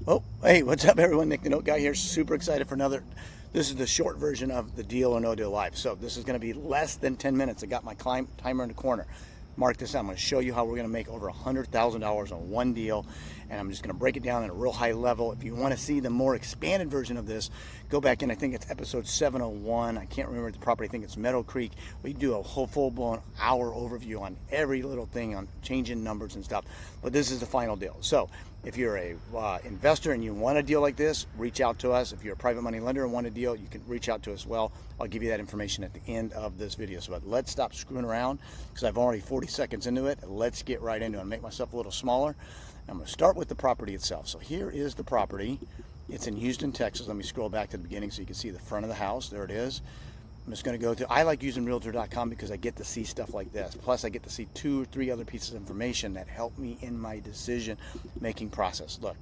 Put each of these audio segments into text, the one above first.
Oh, hey, what's up, everyone? Nick the Note Guy here. Super excited for another. This is the short version of the Deal or No Deal Live. So this is going to be less than 10 minutes. I got my timer in the corner. Mark this out. I'm going to show you how we're going to make over $100,000 on one deal, and I'm just going to break it down at a real high level. If you want to see the more expanded version of this, go back in. I think it's episode 701. I can't remember the property. I think it's Meadow Creek. We do a whole full-blown hour overview on every little thing, on changing numbers and stuff. But this is the final deal. So if you're a investor and you want a deal like this, reach out to us. If you're a private money lender and want a deal, you can reach out to us as well. I'll give you that information at the end of this video. So let's stop screwing around, because I've already 40 seconds into it. Let's get right into it and make myself a little smaller. I'm going to start with the property itself. So here is the property. It's in Houston, Texas. Let me scroll back to the beginning so you can see the front of the house. There it is. I'm just going to go to, I like using realtor.com because I get to see stuff like this. Plus I get to see 2 or 3 other pieces of information that help me in my decision making process. Look,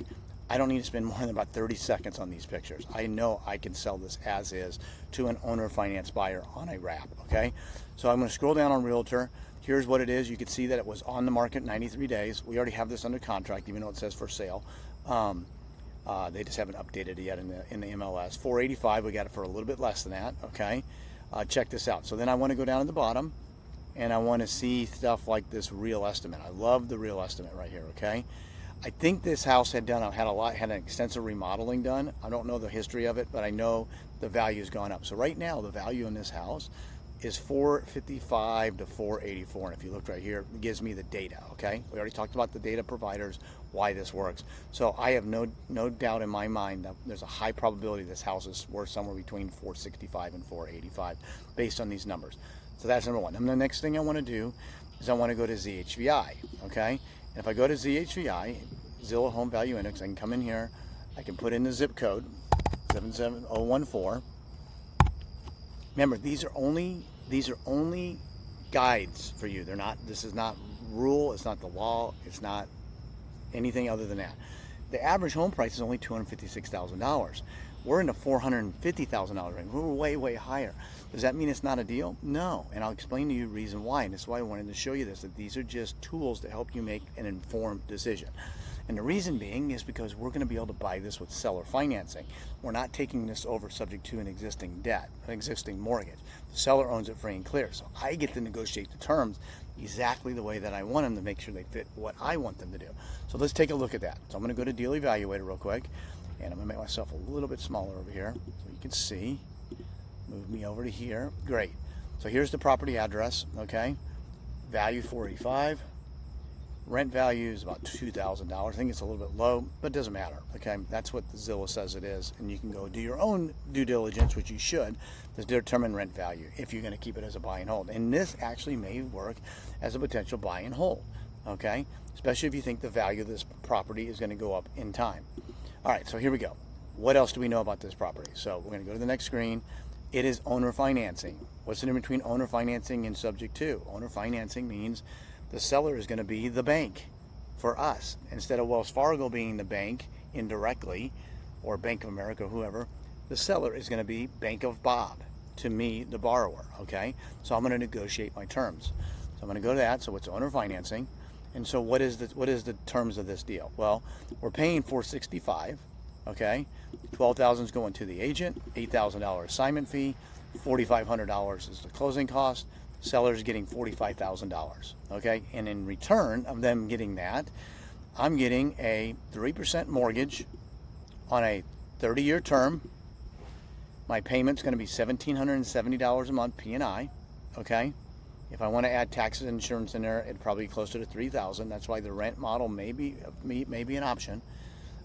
I don't need to spend more than about 30 seconds on these pictures. I know I can sell this as is to an owner finance buyer on a wrap, okay? So I'm going to scroll down on Realtor. Here's what it is. You can see that it was on the market 93 days. We already have this under contract, even though it says for sale. They just haven't updated it yet in the MLS. 485, we got it for a little bit less than that, okay? Check this out. So then I want to go down to the bottom, and I want to see stuff like this real estimate. I love the real estimate right here, okay? I think this house had an extensive remodeling done. I don't know the history of it, but I know the value has gone up. So right now, the value in this house is 455 to 484, and if you look right here, it gives me the data, okay? We already talked about the data providers, why this works. So I have no doubt in my mind that there's a high probability this house is worth somewhere between 465 and 485 based on these numbers. So that's number one. And the next thing I want to do is I want to go to ZHVI, okay? And if I go to ZHVI, Zillow Home Value Index, I can come in here, I can put in the zip code 77014. Remember, these are only guides for you. This is not rule, it's not the law, it's not anything other than that. The average home price is only $256,000. We're in the $450,000 range. We're way higher. Does that mean it's not a deal? No. And I'll explain to you the reason why. And that's why I wanted to show you this, that these are just tools to help you make an informed decision. And the reason being is because we're going to be able to buy this with seller financing. We're not taking this over subject to an existing debt, an existing mortgage. The seller owns it free and clear. So I get to negotiate the terms exactly the way that I want them to make sure they fit what I want them to do. So let's take a look at that. So I'm going to go to Deal Evaluator real quick, and I'm going to make myself a little bit smaller over here so you can see. Move me over to here. Great. So here's the property address, okay? Value 485. Rent value is about $2,000. I think it's a little bit low, but it doesn't matter, okay? That's what the Zillow says it is, and you can go do your own due diligence, which you should, to determine rent value if you're going to keep it as a buy and hold. And this actually may work as a potential buy and hold, okay? Especially if you think the value of this property is going to go up in time. All right, so here we go. What else do we know about this property? So we're going to go to the next screen. It is owner financing. What's the difference between owner financing and subject to? Owner financing means the seller is going to be the bank for us. Instead of Wells Fargo being the bank indirectly, or Bank of America, whoever, the seller is going to be Bank of Bob to me, the borrower, okay? So I'm going to negotiate my terms. So I'm going to go to that. So it's owner financing. And so what is the terms of this deal? Well, we're paying $465, okay? $12,000 is going to the agent, $8,000 assignment fee, $4,500 is the closing cost. Seller's getting $45,000, okay? And in return of them getting that, I'm getting a 3% mortgage on a 30-year term. My payment's going to be $1,770 a month, P&I, okay? If I want to add taxes and insurance in there, it'd probably be closer to $3,000. That's why the rent model may be an option,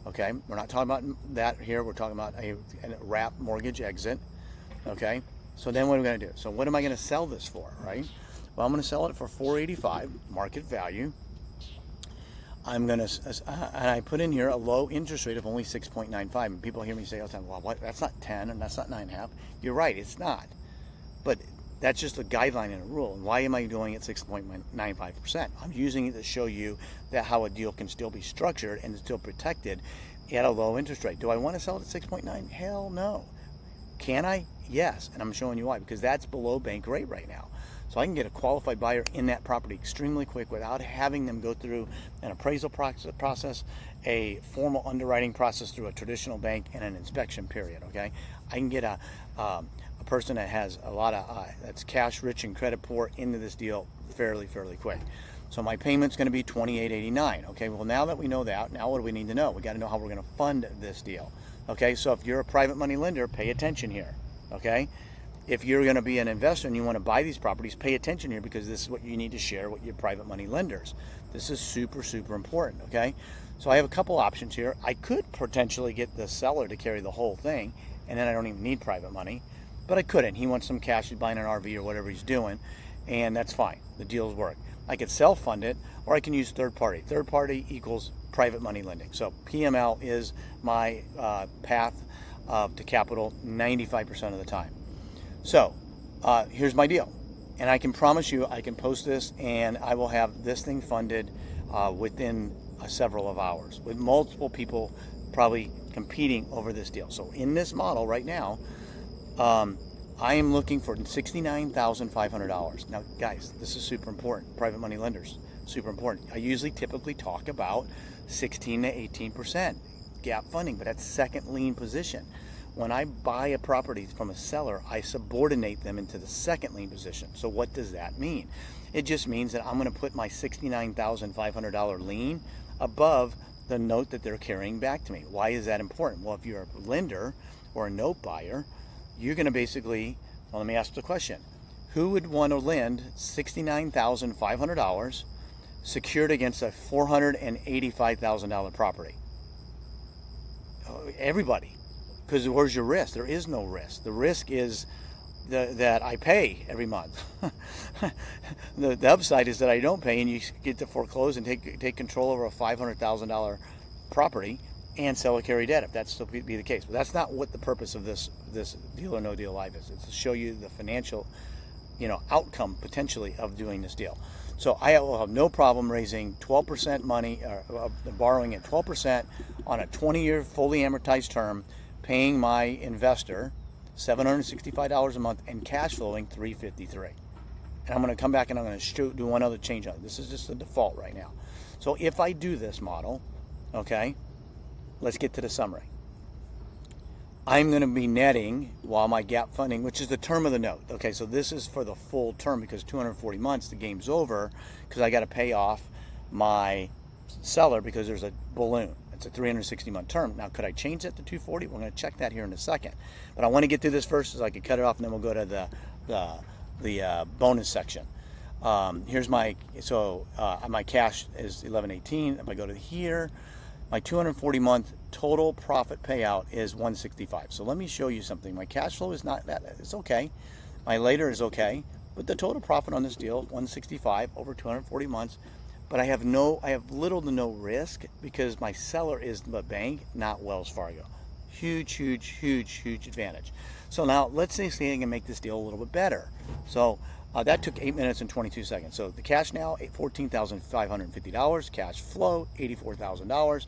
okay? We're not talking about that here. We're talking about a wrap mortgage exit, okay? So then what are we going to do? So what am I going to sell this for, right? Well, I'm going to sell it for $485, market value. I'm going to, and I put in here a low interest rate of only 6.95. And people hear me say all the time, well, what? That's not 10 and that's not 9.5. You're right, it's not. But that's just a guideline and a rule. And why am I doing it 6.95%? I'm using it to show you that how a deal can still be structured and still protected at a low interest rate. Do I want to sell it at 6.9? Hell no. Can I? Yes, and I'm showing you why, because that's below bank rate right now. So I can get a qualified buyer in that property extremely quick without having them go through an appraisal process, a formal underwriting process through a traditional bank, and an inspection period. Okay, I can get a person that has a lot of that's cash rich and credit poor into this deal fairly quick. So my payment's going to be $28.89. Okay, well, now that we know that, now what do we need to know? We got to know how we're going to fund this deal. Okay, so if you're a private money lender, pay attention here. Okay, if you're going to be an investor and you want to buy these properties, pay attention here, because this is what you need to share with your private money lenders. This is super important. Okay, so I have a couple options here. I could potentially get the seller to carry the whole thing, and then I don't even need private money, but I couldn't. He wants some cash, he's buying an RV or whatever he's doing, and that's fine. The deals work. I could self-fund it, or I can use third party. Third party equals private money lending. So PML is my path to capital 95% of the time. So here's my deal. And I can promise you, I can post this and I will have this thing funded within several of hours, with multiple people probably competing over this deal. So in this model right now, I am looking for $69,500. Now, guys, this is super important. Private money lenders, super important. I typically talk about 16 to 18% gap funding, but that's second lien position. When I buy a property from a seller, I subordinate them into the second lien position. So what does that mean? It just means that I'm going to put my $69,500 lien above the note that they're carrying back to me. Why is that important? Well, if you're a lender or a note buyer, you're going to basically, well, let me ask the question. Who would want to lend $69,500 secured against a $485,000 property? Everybody. Because where's your risk? There is no risk. The risk is that I pay every month. The upside is that I don't pay, and you get to foreclose and take control over a $500,000 property and sell or carry debt, if that's still be the case. But that's not what the purpose of this deal or no deal live is. It's to show you the financial, outcome potentially of doing this deal. So I will have no problem raising 12% money, borrowing at 12% on a 20-year fully amortized term, paying my investor $765 a month and cash flowing $353. And I'm going to come back and I'm going to do one other change on it. This is just the default right now. So if I do this model, okay, let's get to the summary. I'm going to be netting while my gap funding, which is the term of the note. Okay, so this is for the full term, because 240 months, the game's over, because I got to pay off my seller because there's a balloon. It's a 360-month term. Now, could I change that to 240? We're going to check that here in a second. But I want to get through this first so I can cut it off, and then we'll go to the bonus section. Here's my cash is 1118. If I go to here, my 240-month total profit payout is 165. So let me show you something. My cash flow is not that, it's okay. My later is okay, but the total profit on this deal, 165 over 240 months. But I have little to no risk, because my seller is the bank, not Wells Fargo. Huge advantage. So now let's say I can make this deal a little bit better. So that took 8 minutes and 22 seconds. So the cash now, $14,550. Cash flow, $84,000.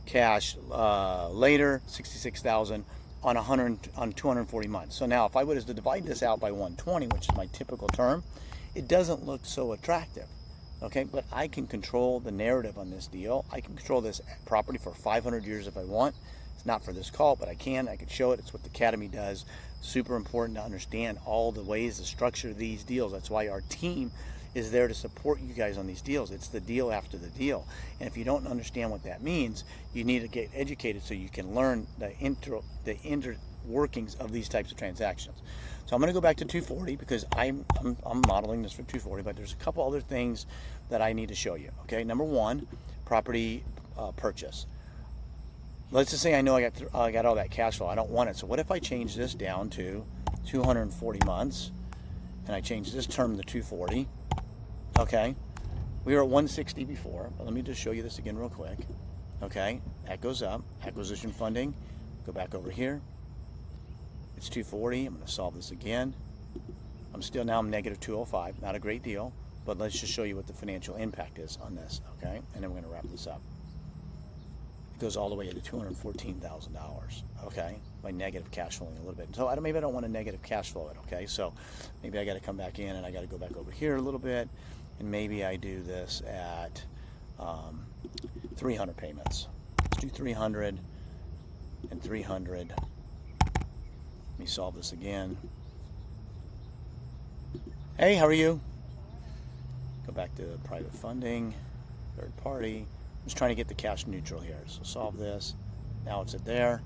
Cash later, $66,000 on 240 months. So now if I was to divide this out by 120, which is my typical term, it doesn't look so attractive. Okay, but I can control the narrative on this deal. I can control this property for 500 years if I want. It's not for this call, but I can show it. It's what the Academy does. Super important to understand all the ways to structure these deals. That's why our team is there to support you guys on these deals. It's the deal after the deal. And if you don't understand what that means, you need to get educated so you can learn the inner workings of these types of transactions. So I'm going to go back to 240 because I'm modeling this for 240, but there's a couple other things that I need to show you. Okay, number one, property purchase. Let's just say I know I got all that cash flow. I don't want it. So what if I change this down to 240 months, and I change this term to 240? Okay, we were at 160 before, but let me just show you this again real quick. Okay, that goes up. Acquisition funding. Go back over here. It's 240. I'm going to solve this again. I'm negative 205. Not a great deal, but let's just show you what the financial impact is on this. Okay, and then we're going to wrap this up. goes all the way to $214,000. Okay, my negative cash flowing a little bit. So maybe I don't want to negative cash flow it. Okay, so maybe I got to come back in and I got to go back over here a little bit, and maybe I do this at 300 payments. Let's do 300 and 300. Let me solve this again. Hey, how are you? Go back to private funding, third party. I'm just trying to get the cash neutral here. So solve this. Now it's at there.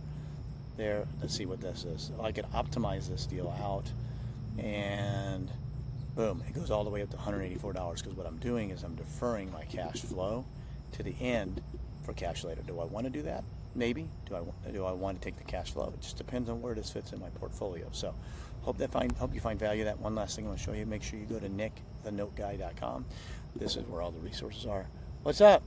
There. Let's see what this is. I can optimize this deal out, and boom, it goes all the way up to $184 because what I'm doing is I'm deferring my cash flow to the end for cash later. Do I want to do that? Maybe. Do I want to take the cash flow? It just depends on where this fits in my portfolio. So hope you find value in that. One last thing I want to show you. Make sure you go to nickthenoteguy.com. This is where all the resources are. What's up?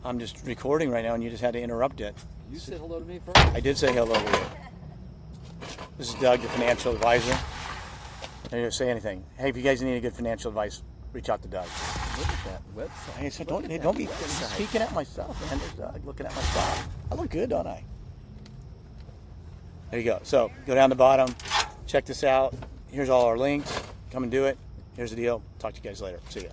I'm just recording right now, and you just had to interrupt it. You said hello to me first. I did say hello to you. This is Doug, the financial advisor. I didn't say anything. Hey, if you guys need any good financial advice, reach out to Doug. Look at that website. Hey, so don't be speaking at myself, man. There's Doug looking at my stuff. I look good, don't I? There you go. So go down the bottom, check this out. Here's all our links. Come and do it. Here's the deal. Talk to you guys later. See ya.